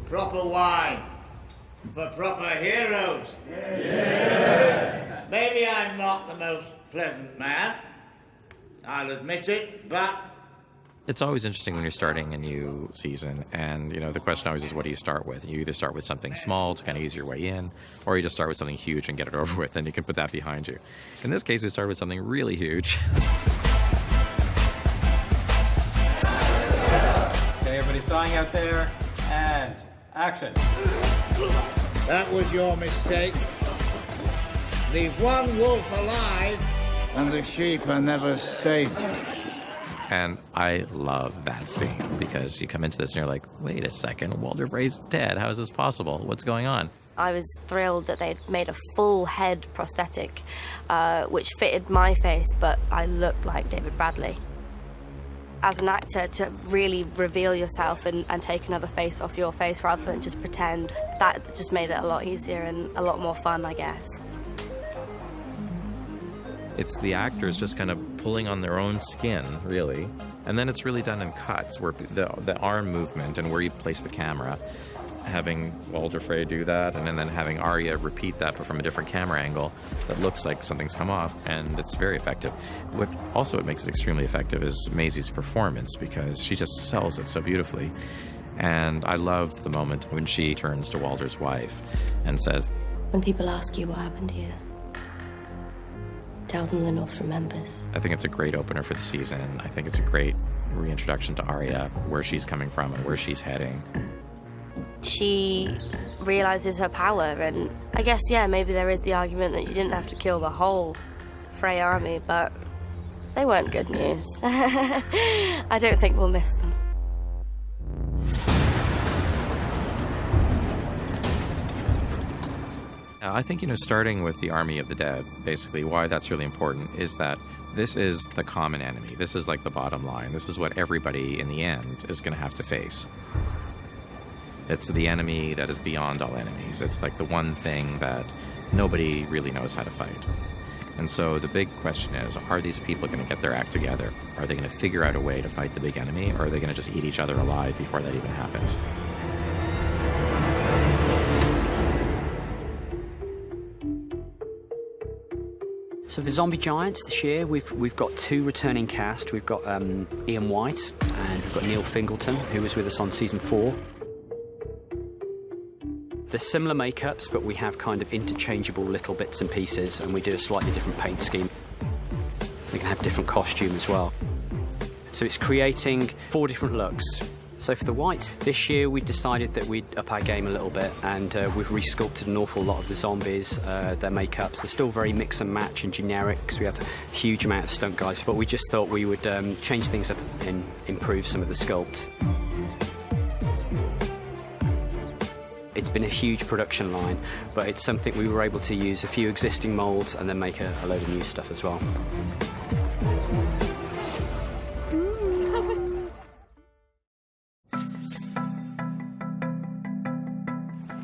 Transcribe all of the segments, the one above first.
proper wine for proper heroes. Yeah. Maybe I'm not the most pleasant man, I'll admit it, but... It's always interesting when you're starting a new season, and the question always is, what do you start with? You either start with something small to kind of ease your way in, or you just start with something huge and get it over with, and you can put that behind you. In this case, we started with something really huge. Okay, everybody starting out there, and action. That was your mistake. Leave one wolf alive, and the sheep are never safe. And I love that scene, because you come into this and you're like, wait a second, Walter Frey's dead. How is this possible? What's going on? I was thrilled that they'd made a full head prosthetic, which fitted my face, but I looked like David Bradley. As an actor, to really reveal yourself and take another face off your face rather than just pretend, that just made it a lot easier and a lot more fun, I guess. It's the actors just kind of pulling on their own skin, really. And then it's really done in cuts, where the arm movement and where you place the camera, having Walter Frey do that, and then having Arya repeat that, but from a different camera angle that looks like something's come off, and it's very effective. What makes it extremely effective is Maisie's performance, because she just sells it so beautifully. And I love the moment when she turns to Walter's wife and says, "When people ask you what happened here, tell them the North remembers." I think it's a great opener for the season. I think it's a great reintroduction to Arya, where she's coming from and where she's heading. She realizes her power, and I guess, yeah, maybe there is the argument that you didn't have to kill the whole Frey army, but they weren't good news. I don't think we'll miss them. I think, starting with the army of the dead, basically why that's really important is that this is the common enemy. This is like the bottom line. This is what everybody in the end is going to have to face. It's the enemy that is beyond all enemies. It's like the one thing that nobody really knows how to fight. And so the big question is, are these people going to get their act together? Are they going to figure out a way to fight the big enemy, or are they going to just eat each other alive before that even happens? So the Zombie Giants this year, we've got 2 returning cast. We've got Ian White, and we've got Neil Fingleton, who was with us on season 4. They're similar makeups, but we have kind of interchangeable little bits and pieces, and we do a slightly different paint scheme. We can have different costume as well. So it's creating 4 different looks. So for the Whites, this year we decided that we'd up our game a little bit, and we've resculpted an awful lot of the zombies, their makeups. They're still very mix and match and generic, because we have a huge amount of stunt guys, but we just thought we would change things up and improve some of the sculpts. It's been a huge production line, but it's something we were able to use a few existing moulds and then make a load of new stuff as well.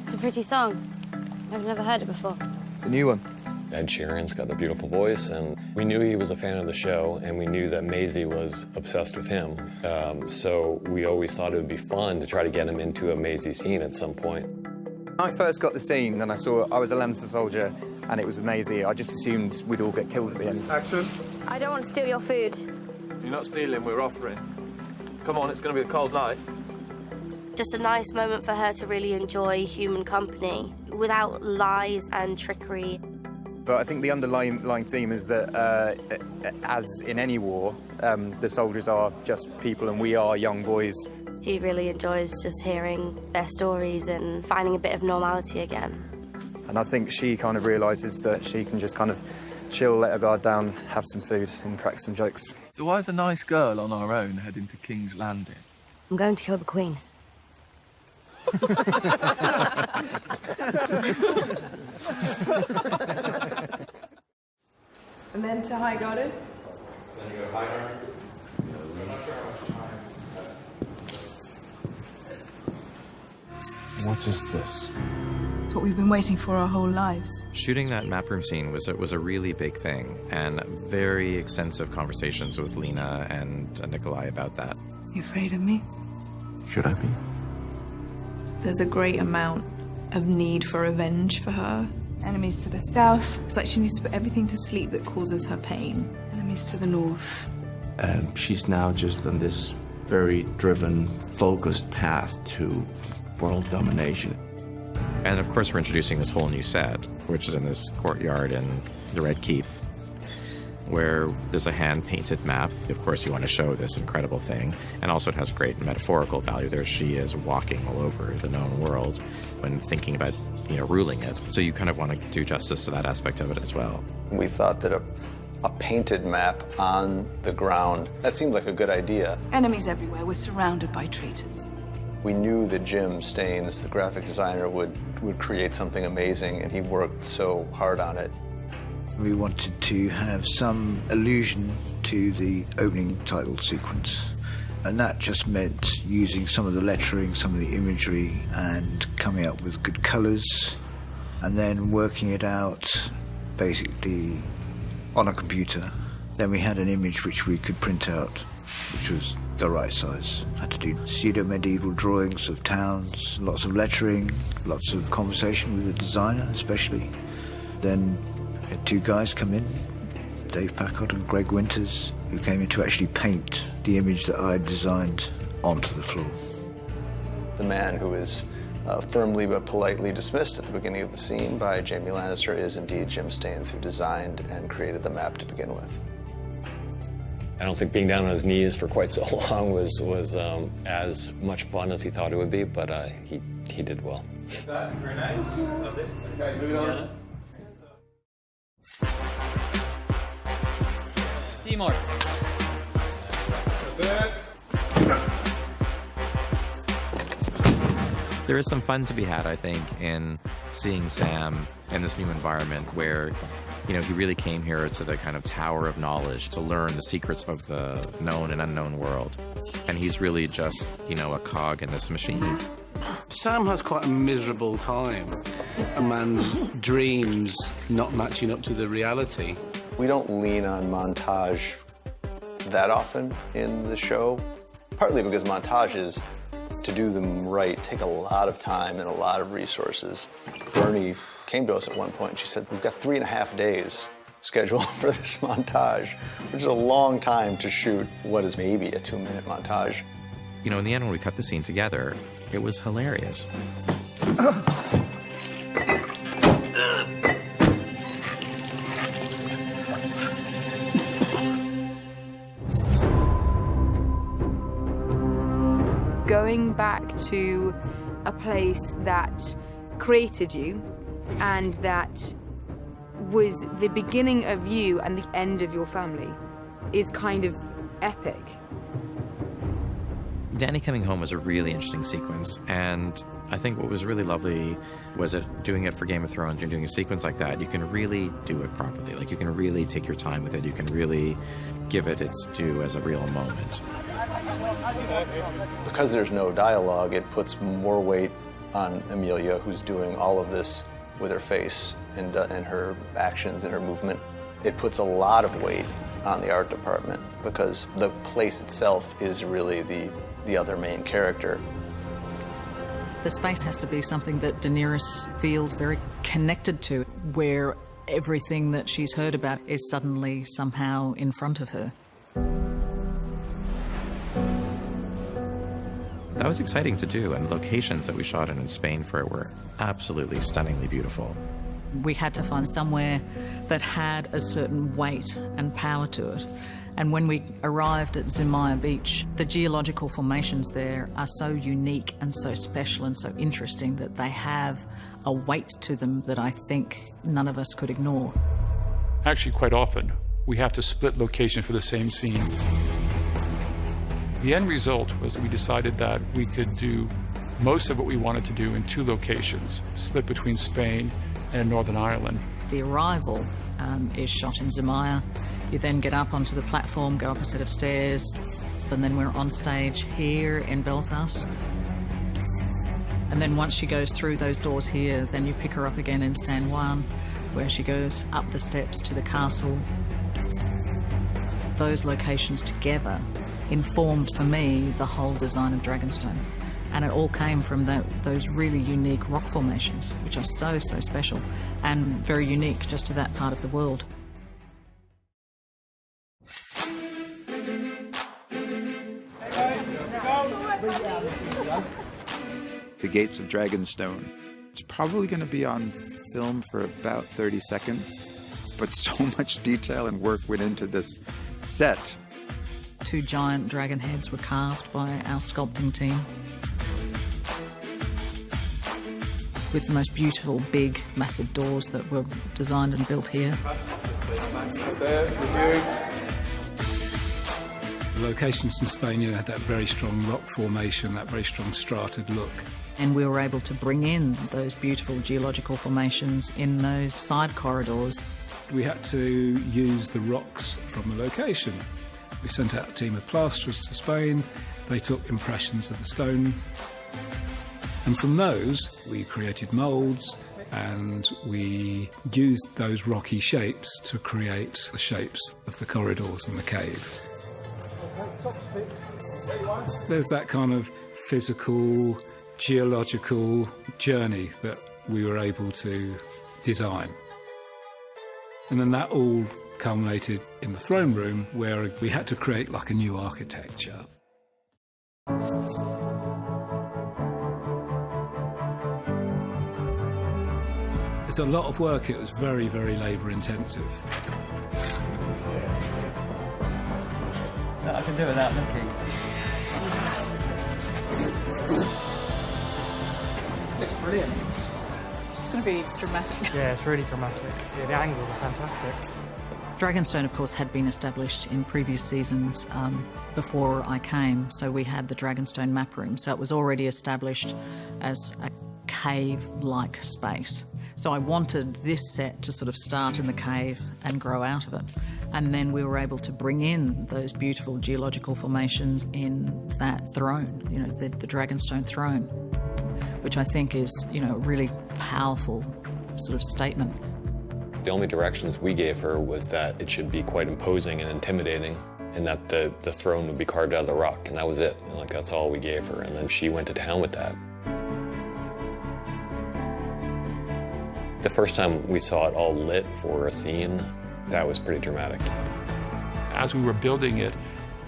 It's a pretty song. I've never heard it before. It's a new one. Ed Sheeran's got a beautiful voice, and we knew he was a fan of the show, and we knew that Maisie was obsessed with him. So we always thought it would be fun to try to get him into a Maisie scene at some point. When I first got the scene and I was a Lancer soldier and it was with Maisie, I just assumed we'd all get killed at the end. Action. I don't want to steal your food. You're not stealing, we're offering. Come on, it's going to be a cold night. Just a nice moment for her to really enjoy human company without lies and trickery. But I think the underlying theme is that, as in any war, the soldiers are just people and we are young boys. She really enjoys just hearing their stories and finding a bit of normality again. And I think she kind of realises that she can just kind of chill, let her guard down, have some food and crack some jokes. So why is a nice girl on our own heading to King's Landing? I'm going to kill the Queen. And then to High Garden? Then you go High Garden. What is this? It's what we've been waiting for our whole lives. Shooting that map room scene was a really big thing, and very extensive conversations with Lena and Nikolai about that. You afraid of me? Should I be? There's a great amount of need for revenge for her. Enemies to the south. It's like she needs to put everything to sleep that causes her pain. Enemies to the north. And she's now just on this very driven, focused path to world domination. And of course, we're introducing this whole new set, which is in this courtyard in the Red Keep, where there's a hand-painted map. Of course, you want to show this incredible thing. And also it has great metaphorical value. There she is walking all over the known world when thinking about, ruling it. So you kind of want to do justice to that aspect of it as well. We thought that a painted map on the ground, that seemed like a good idea. Enemies everywhere. We're surrounded by traitors. We knew that Jim Staines, the graphic designer, would create something amazing, and he worked so hard on it. We wanted to have some allusion to the opening title sequence. And that just meant using some of the lettering, some of the imagery, and coming up with good colors, and then working it out basically on a computer. Then we had an image which we could print out, which was the right size. Had to do pseudo-medieval drawings of towns, lots of lettering, lots of conversation with the designer especially. Then we had two guys come in, Dave Packard and Greg Winters, who came in to actually paint the image that I had designed onto the floor. The man who is firmly but politely dismissed at the beginning of the scene by Jamie Lannister is indeed Jim Staines, who designed and created the map to begin with. I don't think being down on his knees for quite so long was as much fun as he thought it would be, but he did well. Very nice. Loved it. Okay, moving on. Seymour. There is some fun to be had, I think, in seeing Sam in this new environment where, he really came here to the kind of tower of knowledge to learn the secrets of the known and unknown world. And he's really just, a cog in this machine. Sam has quite a miserable time. A man's dreams not matching up to the reality. We don't lean on montage that often in the show, partly because montages, to do them right, take a lot of time and a lot of resources. Bernie came to us at one point and she said, we've got 3.5 days scheduled for this montage, which is a long time to shoot what is maybe a 2-minute montage. In the end, when we cut the scene together, it was hilarious. Going back to a place that created you and that was the beginning of you and the end of your family is kind of epic. Danny coming home was a really interesting sequence, and I think what was really lovely was that doing it for Game of Thrones, you're doing a sequence like that, you can really do it properly. Like, you can really take your time with it. You can really give it its due as a real moment. Because there's no dialogue, it puts more weight on Amelia, who's doing all of this with her face and her actions and her movement. It puts a lot of weight on the art department because the place itself is really the other main character. The space has to be something that Daenerys feels very connected to, where everything that she's heard about is suddenly somehow in front of her. That was exciting to do, and the locations that we shot in Spain for it were absolutely stunningly beautiful. We had to find somewhere that had a certain weight and power to it. And when we arrived at Zumaya Beach, the geological formations there are so unique and so special and so interesting that they have a weight to them that I think none of us could ignore. Actually, quite often, we have to split location for the same scene. The end result was that we decided that we could do most of what we wanted to do in 2 locations, split between Spain and Northern Ireland. The arrival is shot in Zumaya. You then get up onto the platform, go up a set of stairs, and then we're on stage here in Belfast. And then once she goes through those doors here, then you pick her up again in San Juan, where she goes up the steps to the castle. Those locations together informed for me the whole design of Dragonstone. And it all came from those really unique rock formations, which are so, so special and very unique just to that part of the world. The Gates of Dragonstone. It's probably going to be on film for about 30 seconds, but so much detail and work went into this set. 2 giant dragon heads were carved by our sculpting team, with the most beautiful, big, massive doors that were designed and built here. The locations in Spain, had that very strong rock formation, that very strong strated look. And we were able to bring in those beautiful geological formations in those side corridors. We had to use the rocks from the location. We sent out a team of plasterers to Spain. They took impressions of the stone. And from those, we created moulds, and we used those rocky shapes to create the shapes of the corridors in the cave. There's that kind of physical, geological journey that we were able to design. And then that all culminated in the throne room, where we had to create like a new architecture. It's a lot of work. It was very, very labour intensive. I can do without looking. Looks brilliant. It's going to be dramatic. Yeah, it's really dramatic. Yeah, the angles are fantastic. Dragonstone, of course, had been established in previous seasons before I came, so we had the Dragonstone map room, so it was already established as a cave-like space. So I wanted this set to sort of start in the cave and grow out of it. And then we were able to bring in those beautiful geological formations in that throne, the Dragonstone throne, which I think is, a really powerful sort of statement. The only directions we gave her was that it should be quite imposing and intimidating, and that the throne would be carved out of the rock, and that was it. And that's all we gave her, and then she went to town with that. The first time we saw it all lit for a scene, that was pretty dramatic. As we were building it,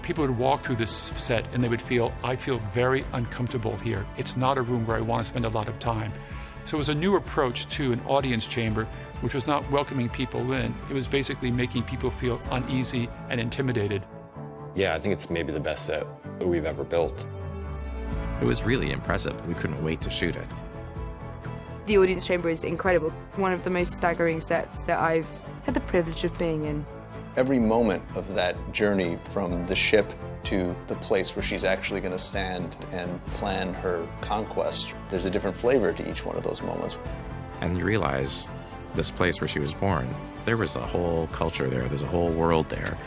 people would walk through this set and they would feel, I feel very uncomfortable here. It's not a room where I want to spend a lot of time. So it was a new approach to an audience chamber, which was not welcoming people in. It was basically making people feel uneasy and intimidated. Yeah, I think it's maybe the best set we've ever built. It was really impressive. We couldn't wait to shoot it. The audience chamber is incredible. One of the most staggering sets that I've had the privilege of being in. Every moment of that journey from the ship to the place where she's actually going to stand and plan her conquest, there's a different flavor to each one of those moments. And you realize this place where she was born, there was a whole culture there, there's a whole world there,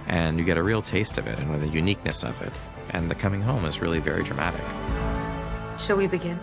and you get a real taste of it and the uniqueness of it. And the coming home is really very dramatic. Shall we begin?